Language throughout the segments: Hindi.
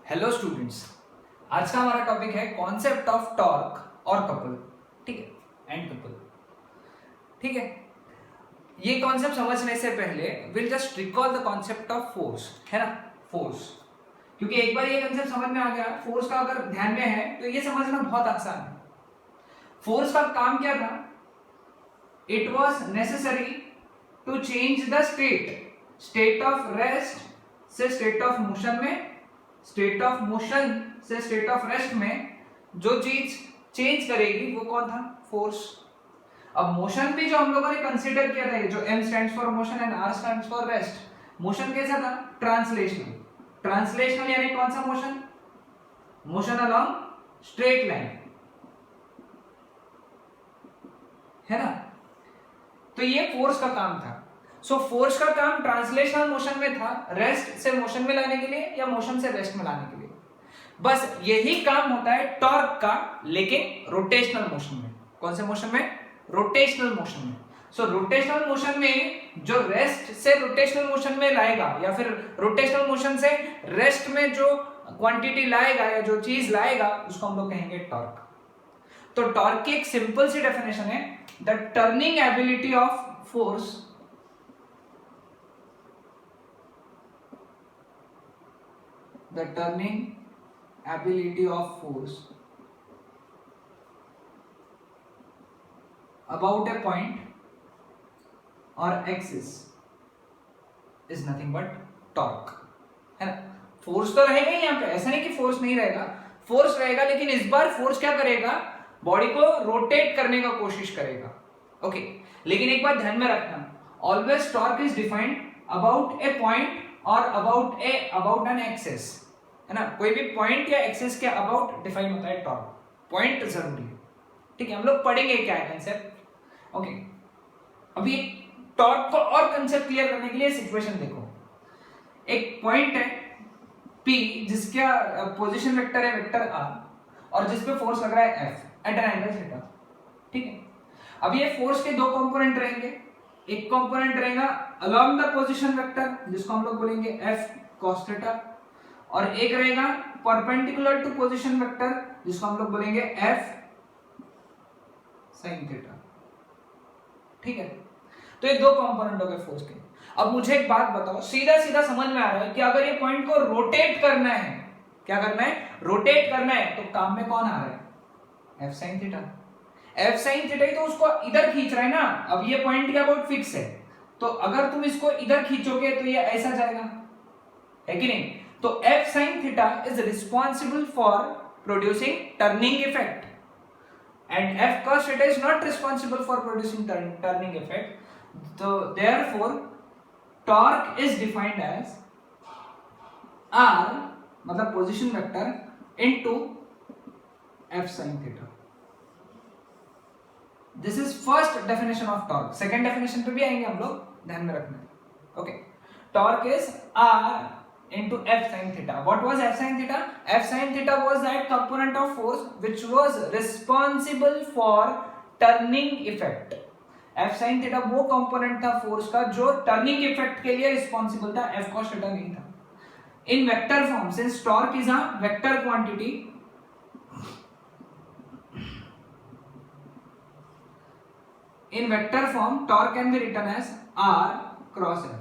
हेलो स्टूडेंट्स, आज का हमारा टॉपिक है कॉन्सेप्ट ऑफ टॉर्क और कपल। ठीक है, एंड कपल। ठीक है, ये कॉन्सेप्ट समझने से पहले will just recall the concept of force, है ना। फोर्स, क्योंकि एक बार ये कॉन्सेप्ट समझ में आ गया, फोर्स का अगर ध्यान में है तो ये समझना बहुत आसान है। फोर्स का काम क्या था? It was necessary to change the state of rest से स्टेट ऑफ मोशन में, स्टेट ऑफ मोशन से स्टेट ऑफ रेस्ट में जो चीज चेंज करेगी वो कौन था? फोर्स। अब मोशन भी जो हम लोगों ने कंसीडर किया था, जो M stands for motion and R stands for rest, motion कैसा था? ट्रांसलेशनल। ट्रांसलेशनल यानी कौन सा motion? Motion along straight line, है ना। तो ये फोर्स का काम था। सो फोर्स का काम ट्रांसलेशनल मोशन में था, रेस्ट से मोशन में लाने के लिए या मोशन से रेस्ट में लाने के लिए। बस यही काम होता है टॉर्क का, लेकिन रोटेशनल मोशन में। कौन से मोशन में? रोटेशनल मोशन में। सो रोटेशनल मोशन में जो रेस्ट से रोटेशनल मोशन में लाएगा या फिर रोटेशनल मोशन से रेस्ट में जो क्वांटिटी लाएगा या जो चीज लाएगा उसको हम लोग कहेंगे टॉर्क। तो टॉर्क की एक सिंपल सी डेफिनेशन है, the turning ability of force the turning ability of force about a point or axis is nothing but torque, है ना। फोर्स तो रहेगा ही यहाँ पे, ऐसा नहीं कि फोर्स नहीं रहेगा, फोर्स रहेगा, लेकिन इस बार फोर्स क्या करेगा? बॉडी को रोटेट करने का कोशिश करेगा। ओके, लेकिन एक बात ध्यान में रखना, always torque is defined about A point और अबाउट एन एक्सिस, है ना। कोई भी पॉइंट या एक्सिस के अबाउट डिफाइन होता है टॉर्क। पॉइंट जरूरी है, ठीक है। हम लोग पढ़ेंगे क्या है कंसेप्ट। ओके, अभी टॉर्क को और कंसेप्ट क्लियर करने के लिए सिचुएशन देखो। एक पॉइंट है P जिसका पोजीशन वेक्टर है वेक्टर R और जिस पे फोर्स लग रहा है F at an angle theta. ठीक है, अब ये फोर्स के दो कंपोनेंट रहेंगे। एक कंपोनेंट रहेगा अलोंग द पोजीशन वेक्टर जिसको हम लोग बोलेंगे F cos थीटा, और एक रहेगा परपेंडिकुलर टू पोजीशन वेक्टर जिसको हम लोग बोलेंगे F sin थीटा। ठीक है, तो ये दो कंपोनेंट हो गए फोर्स के। अब मुझे एक बात बताओ, सीधा सीधा समझ में आ रहा है कि अगर ये पॉइंट को रोटेट करना है, क्या करना है? रोटेट करना है, तो काम में कौन आ रहा है? F sin theta. F sin theta ही तो उसको इधर खींच रहा है ना। अब ये पॉइंट के अबाउट फिक्स है, तो अगर तुम इसको इधर खींचोगे तो ये ऐसा जाएगा, है कि नहीं। तो F sin theta is responsible for producing turning effect and F cos theta is not responsible for producing turning effect. So therefore torque is defined as R मतलब position vector into F sin theta. This is first definition of torque. Second definition पे भी आएंगे हम लोग, ध्यान में रखना है। Okay, torque is R into F sin theta. What was F sin theta? F sin theta was that component of force which was responsible for turning effect. F sin theta वो component था force का जो turning effect के लिए responsible था, F cos theta नहीं था। In vector form, since torque is a vector quantity, in vector form torque can be written as R cross F.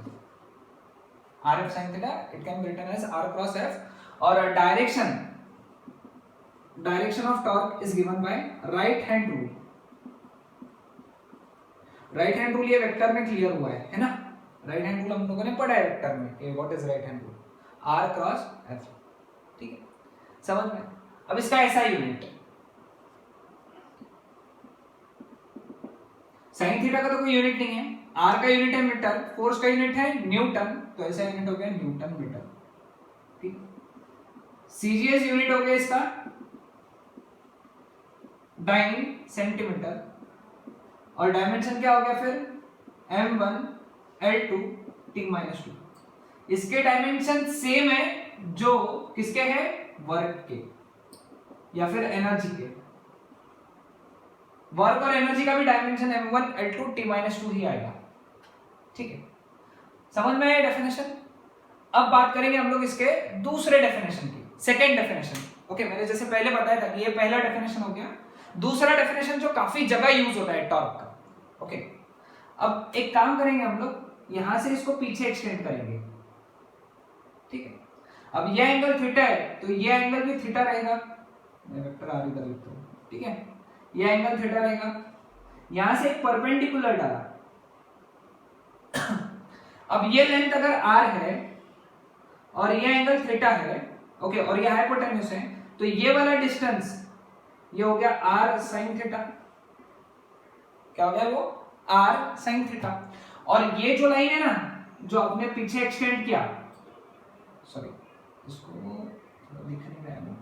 RF sin theta, it can be written as R cross F, or a direction of torque is given by right hand rule. right hand rule ये वेक्टर में क्लियर हुआ है ना। right hand rule हम लोगों ने पढ़ा है वेक्टर में कि what is right hand rule, R cross F। ठीक है, समझ में। अब इसका ऐसा यूनिट, साइन थीटा का तो कोई यूनिट नहीं है, R का यूनिट है मीटर, फोर्स का यूनिट है न्यूटन, तो ऐसा यूनिट हो गया न्यूटन मीटर। ठीक, सीजीएस यूनिट हो गया इसका डाइन सेंटीमीटर, और डायमेंशन क्या हो गया फिर? m1 l2 t-2। इसके डायमेंशन सेम है जो किसके है? वर्क के या फिर एनर्जी के। वर्क और एनर्जी का भी डायमेंशन m1 l2 t-2 ही आएगा। ठीक है, समझ में आया डेफिनेशन। अब बात करेंगे हम लोग इसके दूसरे डेफिनेशन की। सेकेंड डेफिनेशन, ओके मैंने जैसे पहले बताया था कि ये पहला डेफिनेशन हो गया। दूसरा डेफिनेशन जो काफी जगह यूज होता है टॉर्क का, ओके अब एक काम करेंगे हम लोग, यहां से इसको पीछे एक्सटेंड करेंगे, ठीक है। अब ये एंगल थीटा है तो ये एंगल भी थीटा रहेगा, मैं वेक्टर आर इधर लिखता हूं, ठीक है, ये एंगल थीटा रहेगा। यहां से एक परपेंडिकुलर डाला, अब ये लेंथ अगर आर है और ये एंगल थीटा है, ओके और ये हाइपोटेन्यूज है, तो ये वाला डिस्टेंस ये हो गया आर साइन थीटा, क्या हो गया वो आर साइन थीटा। और ये जो लाइन है ना जो आपने पीछे एक्सटेंड किया, सॉरी इसको दिख नहीं रहा है ना,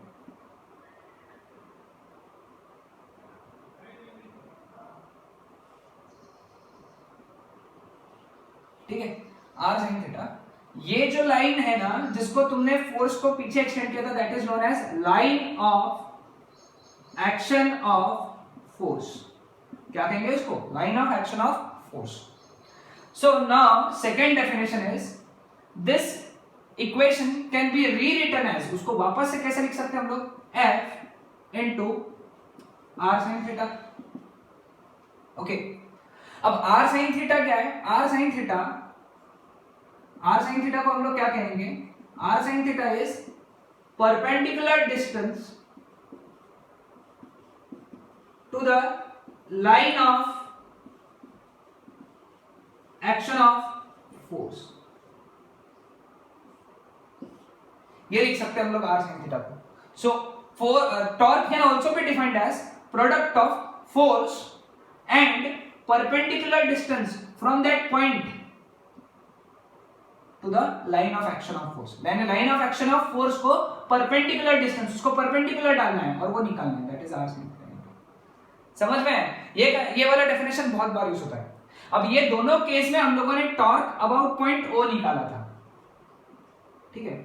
ठीक है आर साइन थीटा, ये जो लाइन है ना जिसको तुमने फोर्स को पीछे एक्सटेंड किया था that is known as line of action of force, क्या कहेंगे इसको, line of action of force. So now second definition is this equation can be rewritten as, उसको वापस से कैसे लिख सकते हैं हम लोग, F into R sine theta, okay. अब आर साइन थीटा क्या है, आर साइन थीटा को हम लोग क्या कहेंगे, R sine theta is perpendicular distance to the line of action of force, ये लिख सकते हैं हम लोग आर साइन थीटा को। So torque can also be defined as product of force and perpendicular distance from that point to the line of action of force. मैंने line of action of force को परपेंडिकुलर डिस्टेंस, उसको परपेंडिकुलर डालना है और वो निकालना है, that is R sine theta. समझ में है, ये वाला डेफिनेशन बहुत बार यूज होता है। अब ये दोनों केस में हम लोगों ने टॉर्क अबाउट पॉइंट ओ निकाला था, ठीक है,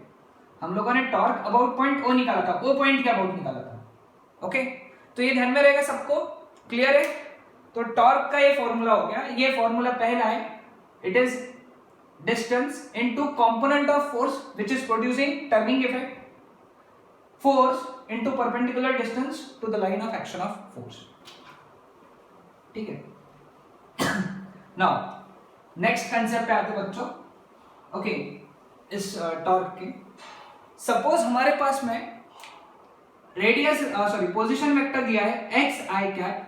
हम लोगों ने टॉर्क अबाउट पॉइंट ओ निकाला था, ओ पॉइंट के अबाउट निकाला था, ओके तो ये ध्यान में रहेगा सबको, क्लियर है। तो टॉर्क का ये फॉर्मूला हो गया, ये फॉर्मूला पहला है, it is distance into component of force which is producing turning effect, force into perpendicular distance to the line of action of force, ठीक है। now next concept पे आते बच्चों, ओके इस टॉर्क के, सपोज हमारे पास में रेडियस पोजीशन वेक्टर दिया है X I cap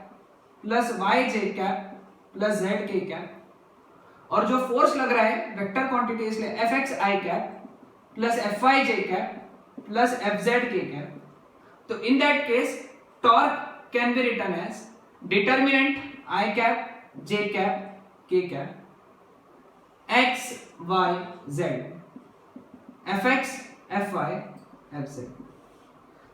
plus Y J cap plus Z K cap, और जो फोर्स लग रहा है वेक्टर क्वांटिटी इसलिए F X I cap plus F Y J cap plus F Z K cap, तो in that case torque can be written as determinant I cap J cap K cap X Y Z F X F Y F Z.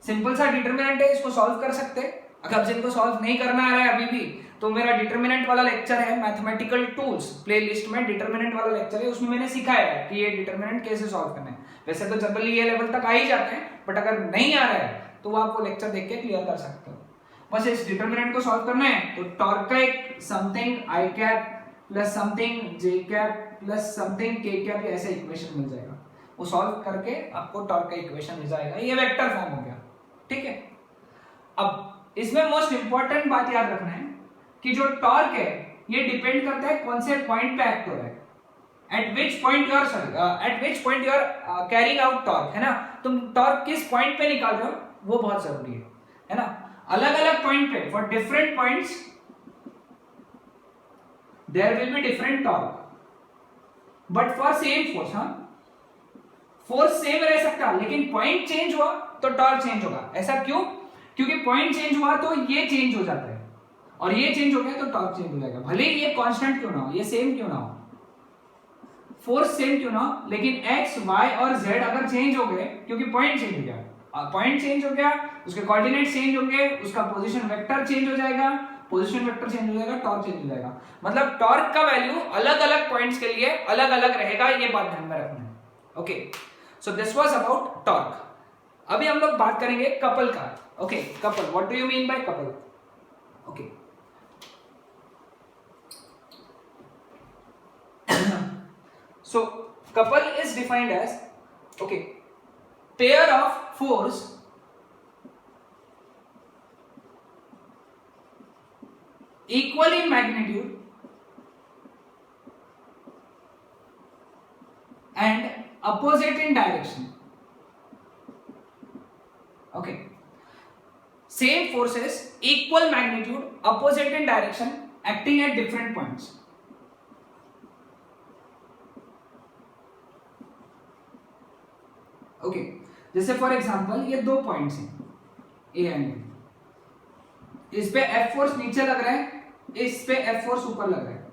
Simple सा डिटर्मिनेंट है, इसको सॉल्व कर सकते हैं। अगर जिनको सॉल्व नहीं करना आ रहा है अभी भी, तो मेरा डिटर्मिनेंट वाला लेक्चर है मैथमेटिकल टूल्स प्लेलिस्ट में, डिटर्मिनेंट वाला लेक्चर है, उसमें मैंने सिखाया है कि ये डिटर्मिनेंट कैसे सॉल्व करना है। वैसे तो जनरली ये लेवल तक आ ही जाते हैं, बट अगर नहीं आ रहा है तो आप वो लेक्चर देख के क्लियर कर सकते हो। बस इस डिटर्मिनेंट को सॉल्व करना है, तो टॉर्क का एक something I cap plus something J cap plus something के कैप ऐसा इक्वेशन मिल जाएगा, वो सॉल्व करके आपको टॉर्क का इक्वेशन मिल जाएगा, ये वेक्टर फॉर्म हो गया, ठीक है। अब इसमें मोस्ट इंपॉर्टेंट बात याद रखना है कि जो टॉर्क है ये डिपेंड करता है कौन से पॉइंट पे एक्ट हो रहा है, at which point you are carrying out torque, है ना। तुम टॉर्क किस पॉइंट पे निकाल रहे हो वो बहुत जरूरी है ना। अलग अलग पॉइंट पे for different points there will be different torque, but for same force, हाँ फोर्स सेम रह सकता है लेकिन पॉइंट चेंज हुआ तो टॉर्क चेंज होगा। ऐसा क्यों? क्योंकि पॉइंट चेंज हुआ तो ये चेंज हो जाता है और ये चेंज हो गया तो टॉर्क चेंज हो जाएगा, भले ही ये कांस्टेंट क्यों ना हो, ये सेम क्यों ना हो, फोर्स सेम क्यों ना हो, लेकिन एक्स वाई और जेड अगर चेंज हो गए क्योंकि पॉइंट चेंज हो गया, पॉइंट चेंज हो गया उसके कोऑर्डिनेट चेंज होंगे, उसका पोजीशन वेक्टर चेंज हो जाएगा, पोजीशन वेक्टर चेंज हो जाएगा, टॉर्क चेंज हो जाएगा। मतलब टॉर्क का वैल्यू अलग अलग पॉइंट्स के लिए अलग अलग रहेगा, ये बात ध्यान में रखना है, okay. So this was about torque. अभी हम लोग बात करेंगे कपल का, okay. Couple, what do you mean by couple, okay. So couple is defined as, okay, pair of force equal in magnitude and opposite in direction. Okay, same forces, equal magnitude, opposite in direction, acting at different points. Okay जैसे फॉर एग्जांपल ये दो पॉइंट्स हैं ए एंड बी, इस पे एफ फोर्स नीचे लग रहा है, इस पे एफ फोर्स ऊपर लग रहा है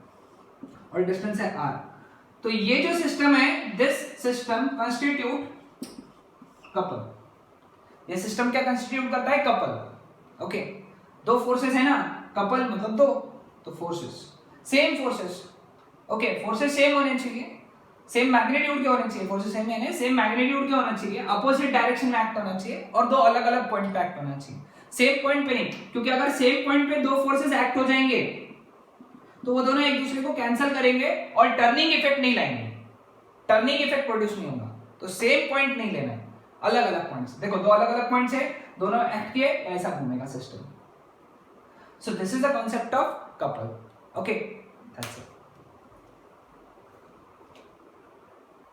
और डिस्टेंस है आर। तो ये जो सिस्टम है, दिस सिस्टम कंस्टिट्यूट कपल। ये सिस्टम क्या कंस्टिट्यूट करता है? कपल। ओके, दो फोर्सेस है ना, कपल मतलब दो, तो forces same forces. Okay, forces same होने चाहिए, सेम मैग्नीट्यूड के होने चाहिए, फोर्सेस सेम है, सेम मैग्नीट्यूड के होना चाहिए, अपोजिट डायरेक्शन में एक्ट होना चाहिए और दो अलग अलग पॉइंट पे एक्ट होना चाहिए, सेम पॉइंट पे नहीं। क्योंकि अगर सेम पॉइंट पे दो फोर्सेस एक्ट हो जाएंगे तो वो दोनों एक दूसरे को कैंसिल करेंगे और टर्निंग इफेक्ट नहीं लाएंगे, टर्निंग इफेक्ट प्रोड्यूस नहीं होगा। तो सेम पॉइंट नहीं लेना है, अलग अलग पॉइंट्स। देखो दो अलग अलग पॉइंट्स है, दोनों एक्ट किए, ऐसा घूमेगा system. So this is the concept of couple. Okay, that's it.